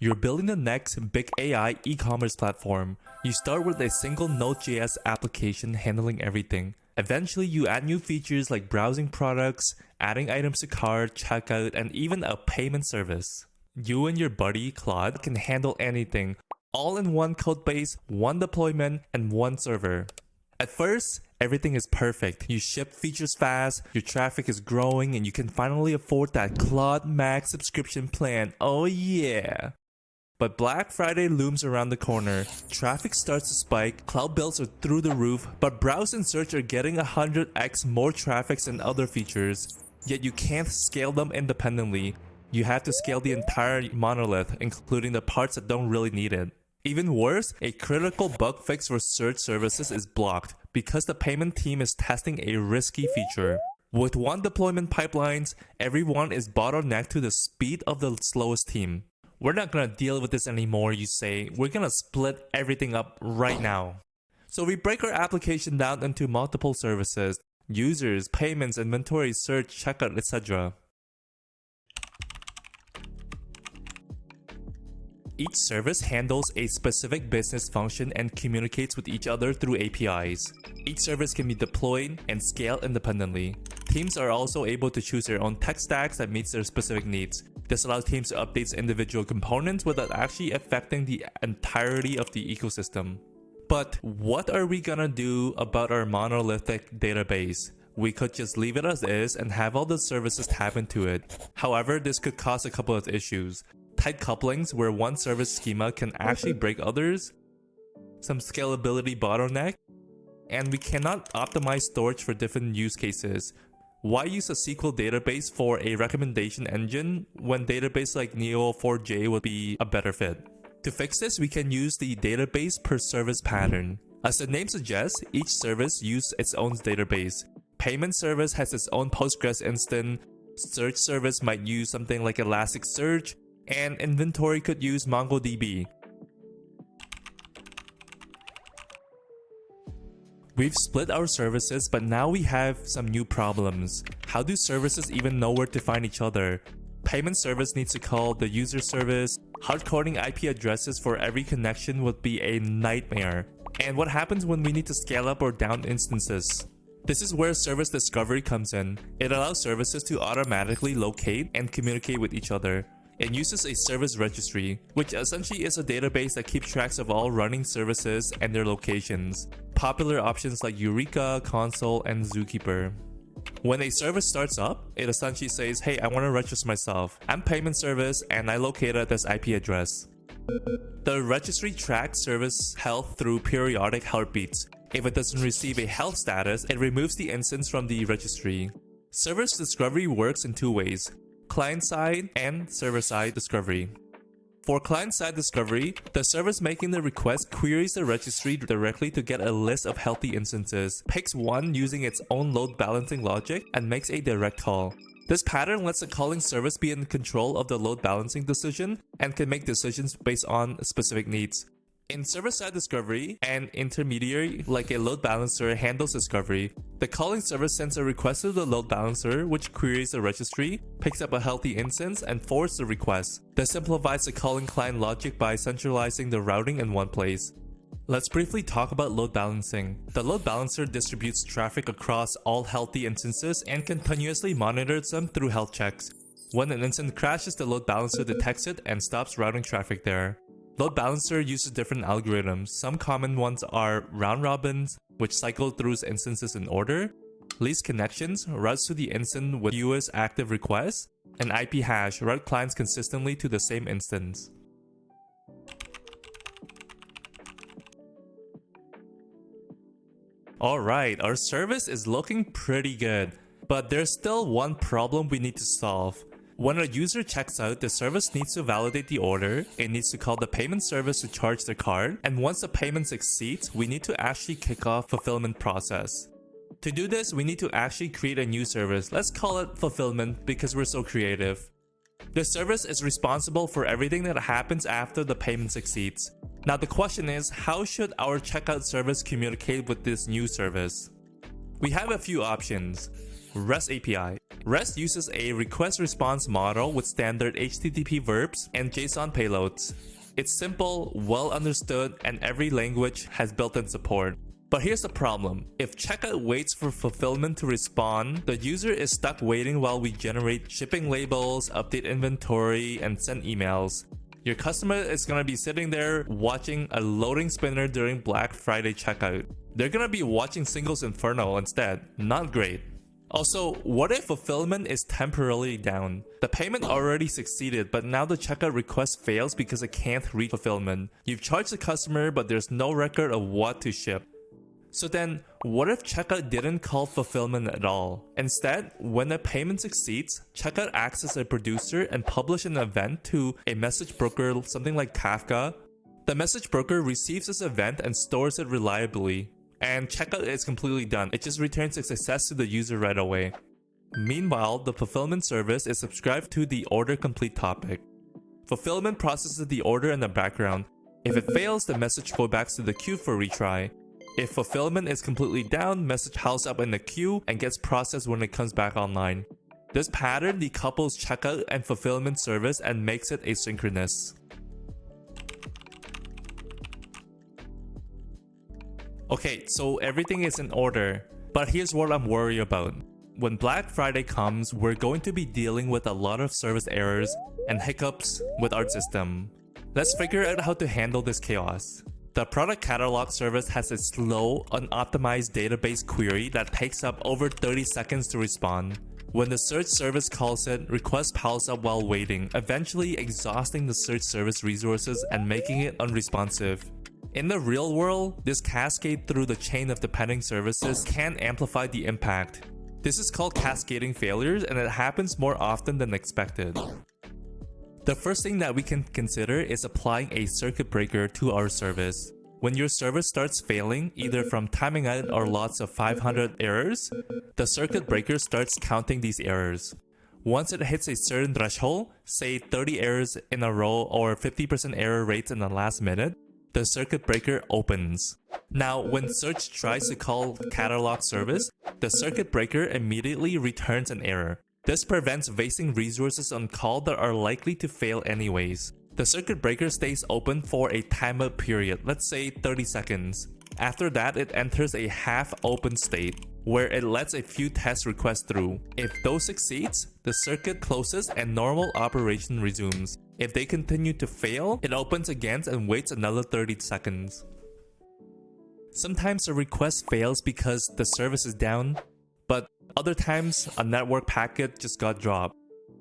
You're building the next big AI e-commerce platform. You start with a single Node.js application handling everything. Eventually, you add new features like browsing products, adding items to cart, checkout, and even a payment service. You and your buddy, Claude, can handle anything, all in one codebase, one deployment, and one server. At first, everything is perfect. You ship features fast, your traffic is growing, and you can finally afford that Claude Max subscription plan. Oh yeah! But Black Friday looms around the corner. Traffic starts to spike, cloud bills are through the roof, but browse and search are getting 100x more traffic and other features. Yet you can't scale them independently. You have to scale the entire monolith, including the parts that don't really need it. Even worse, a critical bug fix for search services is blocked because the payment team is testing a risky feature. With one deployment pipelines, everyone is bottlenecked to the speed of the slowest team. We're not gonna deal with this anymore, you say. We're gonna split everything up right now. So we break our application down into multiple services: users, payments, inventory, search, checkout, etc. Each service handles a specific business function and communicates with each other through APIs. Each service can be deployed and scaled independently. Teams are also able to choose their own tech stacks that meets their specific needs. This allows teams to update individual components without actually affecting the entirety of the ecosystem. But what are we gonna do about our monolithic database? We could just leave it as is and have all the services tap into it. However, this could cause a couple of issues. Tight couplings where one service schema can actually break others, some scalability bottleneck, and we cannot optimize storage for different use cases. Why use a SQL database for a recommendation engine when database like Neo4j would be a better fit? To fix this, we can use the database per service pattern. As the name suggests, each service uses its own database. Payment service has its own Postgres instance, search service might use something like Elasticsearch, and inventory could use MongoDB. We've split our services, but now we have some new problems. How do services even know where to find each other? Payment service needs to call the user service. Hard-coding IP addresses for every connection would be a nightmare. And what happens when we need to scale up or down instances? This is where service discovery comes in. It allows services to automatically locate and communicate with each other. It uses a service registry, which essentially is a database that keeps track of all running services and their locations. Popular options like Eureka, Console, and Zookeeper. When a service starts up, it essentially says, hey, I want to register myself. I'm payment service and I located at this IP address. The registry tracks service health through periodic heartbeats. If it doesn't receive a health status, it removes the instance from the registry. Service discovery works in two ways: client-side and server-side discovery. For client-side discovery, the service making the request queries the registry directly to get a list of healthy instances, picks one using its own load balancing logic, and makes a direct call. This pattern lets the calling service be in control of the load balancing decision and can make decisions based on specific needs. In server-side discovery, an intermediary like a load balancer handles discovery. The calling service sends a request to the load balancer, which queries the registry, picks up a healthy instance, and forwards the request. This simplifies the calling client logic by centralizing the routing in one place. Let's briefly talk about load balancing. The load balancer distributes traffic across all healthy instances and continuously monitors them through health checks. When an instance crashes, the load balancer detects it and stops routing traffic there. Load balancer uses different algorithms. Some common ones are round robins, which cycle through instances in order, least connections, routes to the instance with fewest active requests, and IP hash, route clients consistently to the same instance. Alright, our service is looking pretty good, but there's still one problem we need to solve. When a user checks out, the service needs to validate the order, it needs to call the payment service to charge their card, and once the payment succeeds, we need to actually kick off fulfillment process. To do this, we need to actually create a new service. Let's call it fulfillment because we're so creative. The service is responsible for everything that happens after the payment succeeds. Now the question is, how should our checkout service communicate with this new service? We have a few options. REST API. REST uses a request response model with standard HTTP verbs and JSON payloads. It's simple, well understood, and every language has built-in support. But here's the problem. If checkout waits for fulfillment to respond, the user is stuck waiting while we generate shipping labels, update inventory, and send emails. Your customer is going to be sitting there watching a loading spinner during Black Friday checkout. They're going to be watching Singles Inferno instead. Not great. Also, what if fulfillment is temporarily down? The payment already succeeded, but now the checkout request fails because it can't reach fulfillment. You've charged the customer, but there's no record of what to ship. So then, what if checkout didn't call fulfillment at all? Instead, when a payment succeeds, checkout acts as a producer and publish an event to a message broker, something like Kafka. The message broker receives this event and stores it reliably. And checkout is completely done. It just returns a success to the user right away. Meanwhile, the fulfillment service is subscribed to the order complete topic. Fulfillment processes the order in the background. If it fails, the message goes back to the queue for retry. If fulfillment is completely down, message house up in the queue and gets processed when it comes back online. This pattern decouples checkout and fulfillment service and makes it asynchronous. Okay, so everything is in order, but here's what I'm worried about. When Black Friday comes, we're going to be dealing with a lot of service errors and hiccups with our system. Let's figure out how to handle this chaos. The product catalog service has a slow, unoptimized database query that takes up over 30 seconds to respond. When the search service calls it, request piles up while waiting, eventually exhausting the search service resources and making it unresponsive. In the real world, this cascade through the chain of depending services can amplify the impact. This is called cascading failures, and it happens more often than expected. The first thing that we can consider is applying a circuit breaker to our service. When your service starts failing, either from timing out or lots of 500 errors, the circuit breaker starts counting these errors. Once it hits a certain threshold, say 30 errors in a row or 50% error rates in the last minute, the circuit breaker opens. Now, when search tries to call catalog service, the circuit breaker immediately returns an error. This prevents wasting resources on call that are likely to fail anyways. The circuit breaker stays open for a timeout period, let's say 30 seconds. After that, it enters a half-open state, where it lets a few test requests through. If those succeeds, the circuit closes and normal operation resumes. If they continue to fail, it opens again and waits another 30 seconds. Sometimes a request fails because the service is down, but other times a network packet just got dropped.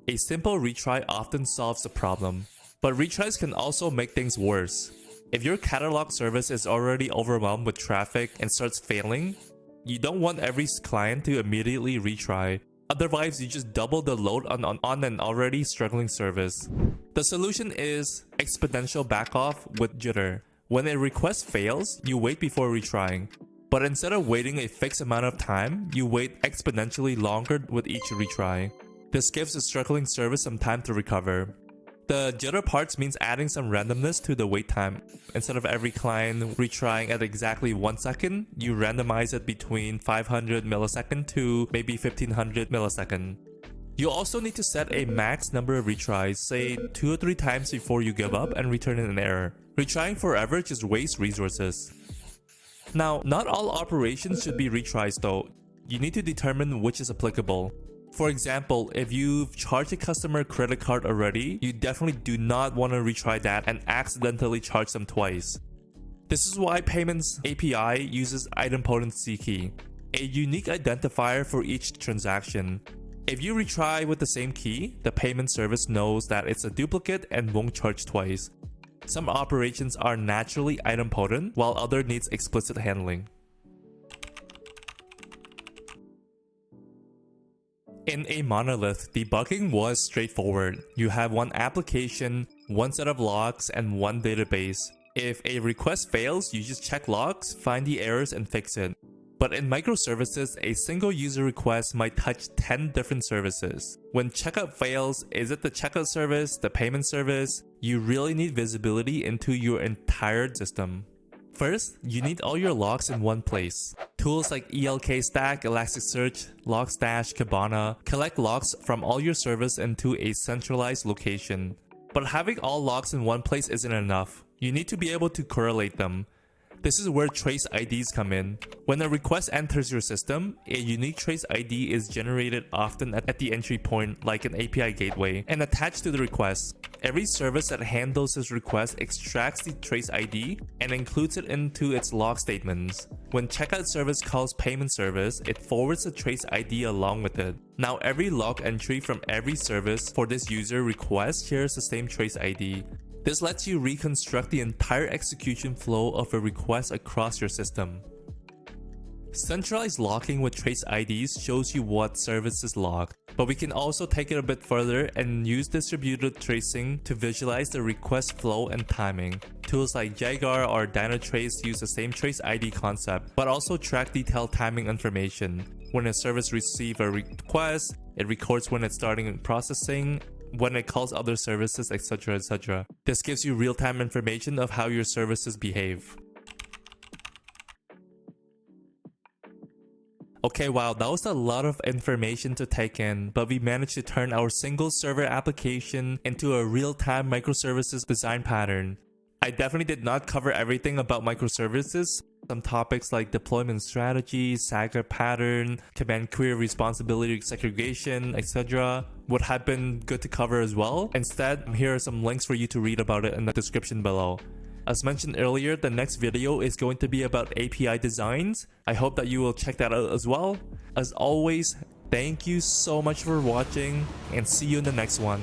A simple retry often solves the problem, but retries can also make things worse. If your catalog service is already overwhelmed with traffic and starts failing, you don't want every client to immediately retry. Otherwise, you just double the load on an already struggling service. The solution is exponential backoff with jitter. When a request fails, you wait before retrying. But instead of waiting a fixed amount of time, you wait exponentially longer with each retry. This gives the struggling service some time to recover. The jitter parts means adding some randomness to the wait time. Instead of every client retrying at exactly 1 second, you randomize it between 500 millisecond to maybe 1500 millisecond. You also need to set a max number of retries, say 2 or 3 times before you give up and return an error. Retrying forever just wastes resources. Now, not all operations should be retries though. You need to determine which is applicable. For example, if you've charged a customer credit card already, you definitely do not want to retry that and accidentally charge them twice. This is why Payments API uses idempotency key, a unique identifier for each transaction. If you retry with the same key, the payment service knows that it's a duplicate and won't charge twice. Some operations are naturally idempotent, while other needs explicit handling. In a monolith, debugging was straightforward. You have one application, one set of logs, and one database. If a request fails, you just check logs, find the errors, and fix it. But in microservices, a single user request might touch 10 different services. When checkout fails, is it the checkout service, the payment service? You really need visibility into your entire system. First, you need all your logs in one place. Tools like ELK Stack, Elasticsearch, Logstash, Kibana collect logs from all your service into a centralized location. But having all logs in one place isn't enough. You need to be able to correlate them. This is where trace IDs come in. When a request enters your system, a unique trace ID is generated often at the entry point, like an API gateway, and attached to the request. Every service that handles this request extracts the trace ID and includes it into its log statements. When checkout service calls payment service, it forwards the trace ID along with it. Now every log entry from every service for this user request shares the same trace ID. This lets you reconstruct the entire execution flow of a request across your system. Centralized logging with trace IDs shows you what service is logged, but we can also take it a bit further and use distributed tracing to visualize the request flow and timing. Tools like Jaguar or Dynatrace use the same trace ID concept, but also track detailed timing information. When a service receives a request, it records when it's starting processing, when it calls other services, etc, etc. This gives you real-time information of how your services behave. Okay, wow, that was a lot of information to take in, but we managed to turn our single server application into a real-time microservices design pattern. I definitely did not cover everything about microservices. Some topics like deployment strategy, Saga pattern, command query responsibility segregation, etc. would have been good to cover as well. Instead, here are some links for you to read about it in the description below. As mentioned earlier, the next video is going to be about API designs. I hope that you will check that out as well. As always, thank you so much for watching and see you in the next one.